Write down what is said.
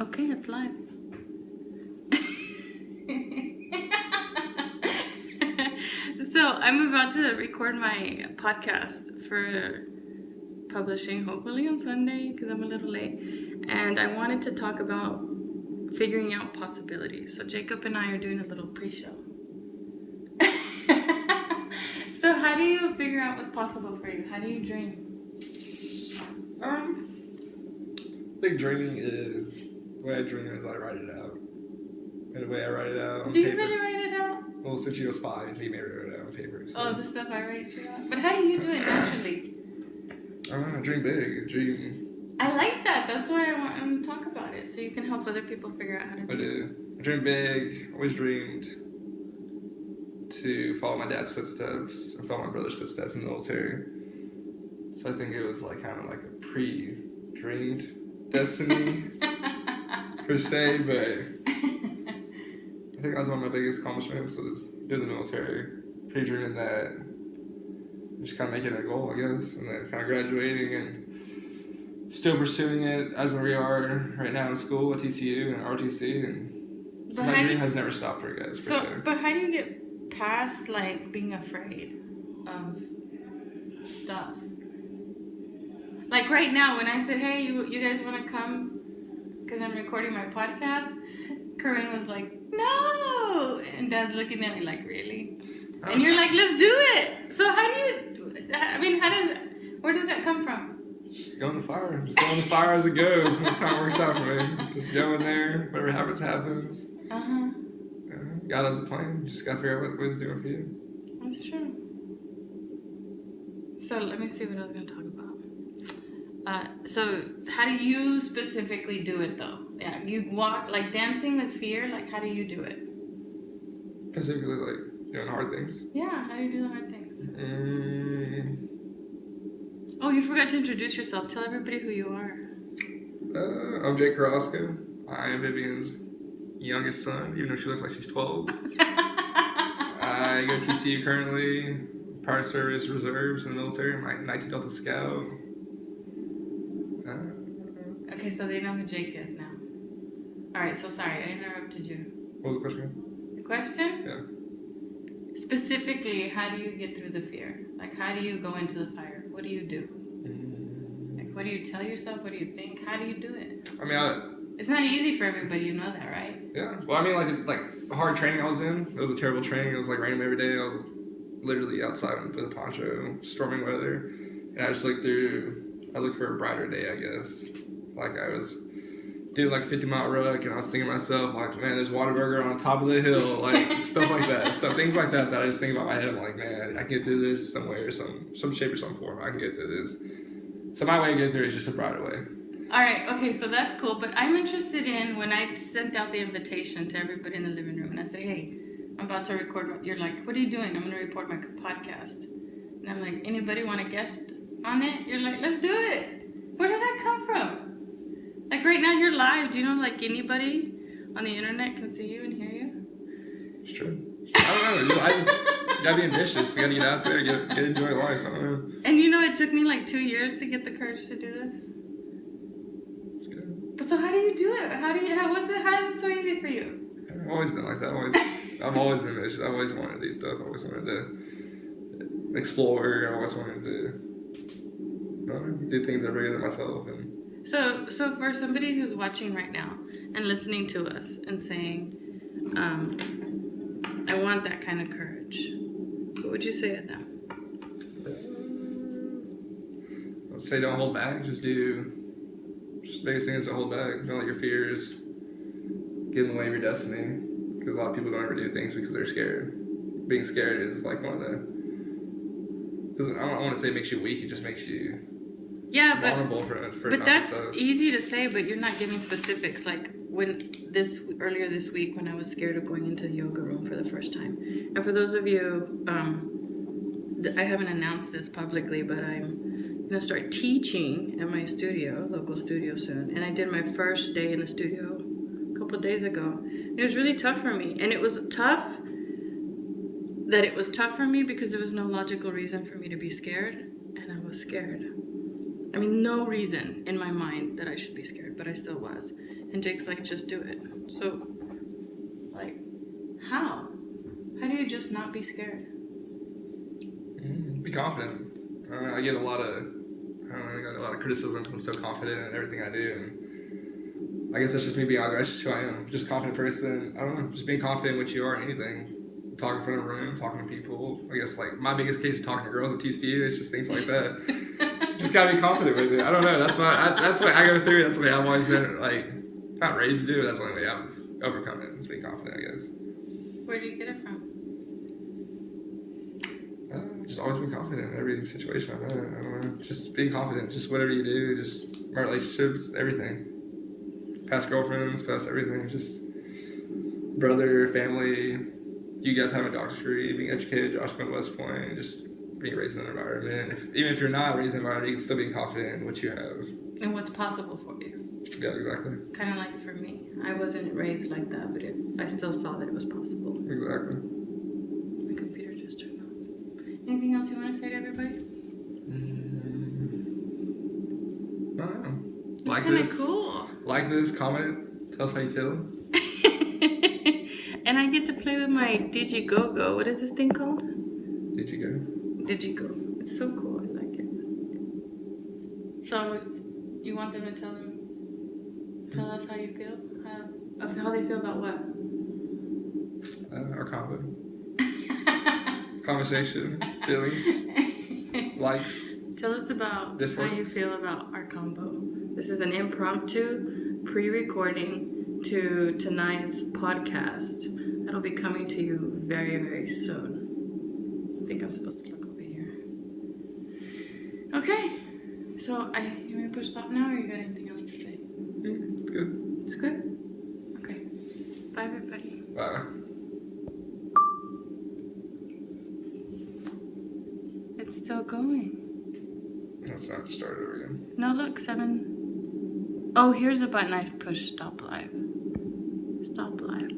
Okay, it's live. So I'm about to record my podcast for publishing hopefully on Sunday because I'm a little late. And I wanted to talk about figuring out possibilities. So Jacob and I are doing a little pre-show. So how do you figure out what's possible for you? How do you dream? I think dreaming is, the way I dream is I write it out. And the way I write it out on Do you paper. really write it out? Well, since she was 5, he made her write it out on paper. So. Oh, the stuff I write you out. But how do you do it naturally? I dream big. I like that. That's why I want to talk about it. So you can help other people figure out how to do it. I dream big. Always dreamed to follow my dad's footsteps and follow my brother's footsteps in the military. So I think it was like kind of like a pre-dreamed destiny per se, but I think that was one of my biggest accomplishments was doing the military, pre-dreaming that, just kind of making it a goal, I guess, and then kind of graduating and still pursuing it as we are right now in school at TCU and RTC, and so my dream has never stopped for you guys. But how do you get past like being afraid of stuff? Like right now, when I said, "Hey, you guys want to come?" Because I'm recording my podcast, Corinne was like, "No," and Dad's looking at me like, "Really?" And you're like, "Let's do it." So how do you? I mean, where does that come from? Just go in the fire. Just go in the fire as it goes. And that's how it works out for me. Just go in there. Whatever happens. God has a plan. You just gotta figure out what He's doing for you. That's true. So let me see what I was gonna talk about. So how do you specifically do it though? Yeah, you walk like dancing with fear. Like how do you do it? Specifically, like doing hard things. Yeah, how do you do the hard things? Oh, you forgot to introduce yourself. Tell everybody who you are. I'm Jake Carrasco. I am Vivian's youngest son, even though she looks like she's 12. I go to TCU currently, prior service reserves in the military. I'm like 19 Delta Scout. Okay, so they know who Jake is now. Alright, so sorry, I interrupted you. What was the question? The question? Yeah. Specifically, how do you get through the fear? Like, how do you go into the fire? What do you do? Like, what do you tell yourself? What do you think? How do you do it? I mean, it's not easy for everybody, you know that, right? Yeah. Well, I mean, like hard training I was in, it was a terrible training. It was like raining every day. I was literally outside with a poncho, storming weather. And I just looked for a brighter day, I guess. Like I was doing like a 50-mile ruck, and I was thinking to myself, like, man, there's Whataburger on top of the hill, like stuff like that, things like that I just think about in my head. I'm like, man, I can get through this some way or some shape or some form. I can get through this. So my way to get through it is just a brighter way. All right, okay, so that's cool. But I'm interested in when I sent out the invitation to everybody in the living room, and I said, hey, I'm about to record. You're like, what are you doing? I'm going to record my podcast. And I'm like, anybody want a guest on it? You're like, let's do it. Where does that come from? Like right now you're live. Do you know like anybody on the internet can see you and hear you? It's true. I don't know. I just gotta be ambitious. You gotta get out there, get enjoy life. I don't know. And you know, it took me like 2 years to get the courage to do this. It's good. But so how do you do it? How is it so easy for you? I've always been like that. I've always been ambitious. I've always wanted to do stuff. I always wanted to explore. I always wanted to do things that are bigger than myself. And So for somebody who's watching right now and listening to us and saying, I want that kind of courage, what would you say to them? I would say don't hold back. Just the biggest thing is don't hold back. Don't let your fears get in the way of your destiny. Because a lot of people don't ever do things because they're scared. Being scared is like one of the... I don't want to say it makes you weak. It just makes you... Yeah, but that's success. Easy to say, but you're not giving specifics. Like earlier this week when I was scared of going into the yoga room for the first time. And for those of you, I haven't announced this publicly, but I'm gonna start teaching at my local studio soon. And I did my first day in the studio a couple of days ago. It was really tough for me, and it was tough for me because there was no logical reason for me to be scared, and I was scared. I mean, no reason in my mind that I should be scared, but I still was. And And Jake's like, just do it. So, like, how? How do you just not be scared? Be confident. I get a lot of criticism because I'm so confident in everything I do, and I guess that's just me being that's just who I am. Just a confident person. I don't know, just being confident in what you are in anything. Talking in front of a room, talking to people. I guess like my biggest case is talking to girls at TCU. It's just things like that. Just gotta be confident with it. I don't know. That's what I go through. That's what I've always been like, not raised to do. That's the only way I've overcome it. Is being confident, I guess. Where do you get it from? Just always be confident in every situation I've had. I don't know. Just being confident. Just whatever you do. Just my relationships, everything. Past girlfriends, past everything. Just brother, family. You guys have a doctor's degree, being educated, Josh went to West Point, just being raised in an environment. Even if you're not raised in an environment, you can still be confident in what you have. And what's possible for you. Yeah, exactly. Kind of like for me. I wasn't raised like that, but I still saw that it was possible. Exactly. My computer just turned off. Anything else you want to say to everybody? I don't know. It's like kind of this. cool. Like this, comment, tell us how you feel. And I get to play with my Digigo-Go. What is this thing called? Digigo. It's so cool. I like it. So, you want them to tell us how you feel? How they feel about what? Our convo. Conversation, feelings, likes. Tell us about dislikes. How you feel about our combo. This is an impromptu pre-recording to tonight's podcast. That'll be coming to you very, very soon. I think I'm supposed to look over here. Okay. So, you want me to push stop now, or you got anything else to say? It's good. It's good? Okay. Bye, everybody. Bye. It's still going. No, it's not. Just start it over again. No, look, 7. Oh, here's the button I pushed. Stop live. Stop live.